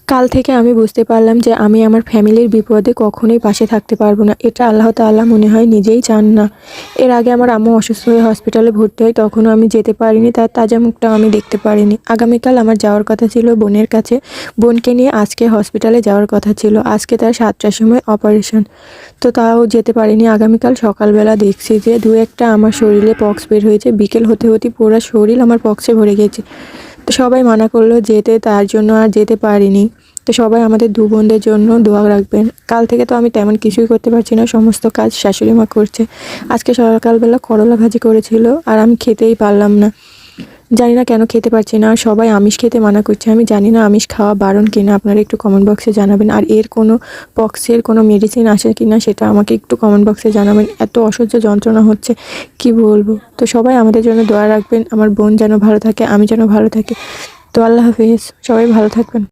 কাল থেকে আমি বুঝতে পারলাম যে আমি আমার ফ্যামিলির বিপদে কখনোই পাশে থাকতে পারবো না। এটা আল্লাহ তাআলা মনে হয় নিজেই চান না। এর আগে আমার আম্মু অসুস্থ হয়ে হসপিটালে ভর্তি হয়, তখনও আমি যেতে পারিনি, তার তাজা মুখটাও আমি দেখতে পারিনি। আগামীকাল আমার যাওয়ার কথা ছিল বোনের কাছে। বোনকে নিয়ে আজকে হসপিটালে যাওয়ার কথা ছিল। আজকে তার 7টার সময় অপারেশন, তো তাও যেতে পারিনি। আগামীকাল সকালবেলা দেখছি যে দু একটা আমার শরীরে পক্স বের হয়েছে। বিকেল হতে হতে পুরো শরীর আমার পক্সে ভরে গেছে। তো সবাই মানা করলো যেতে, তার জন্য আর যেতে পারিনি। তো সবাই আমাদের দু বোনদের জন্য দোয়া রাখবেন। কাল থেকে তো আমি তেমন কিছুই করতে পারছি না, সমস্ত কাজ শাশুড়ি মা করছে। আজকে সকালবেলা করলা ভাজি করেছিল আর আমি খেতেই পারলাম না। জানি না কেন খেতে পারছি না। সবাই আমিষ খেতে মানা করছে, আমি জানি না আমিষ খাওয়া বারণ কিনা। আপনারা একটু কমেন্ট বক্সে জানাবেন। আর এর কোনো পক্সের কোনো মেডিসিন আসে কিনা সেটা আমাকে একটু কমেন্ট বক্সে জানাবেন। এত অসহ্য যন্ত্রণা হচ্ছে, কি বলবো। তো সবাই আমাদের জন্য দোয়া রাখবেন, আমার বোন যেন ভালো থাকে, আমি যেন ভালো থাকি। তো আল্লাহ হাফিজ, সবাই ভালো থাকবেন।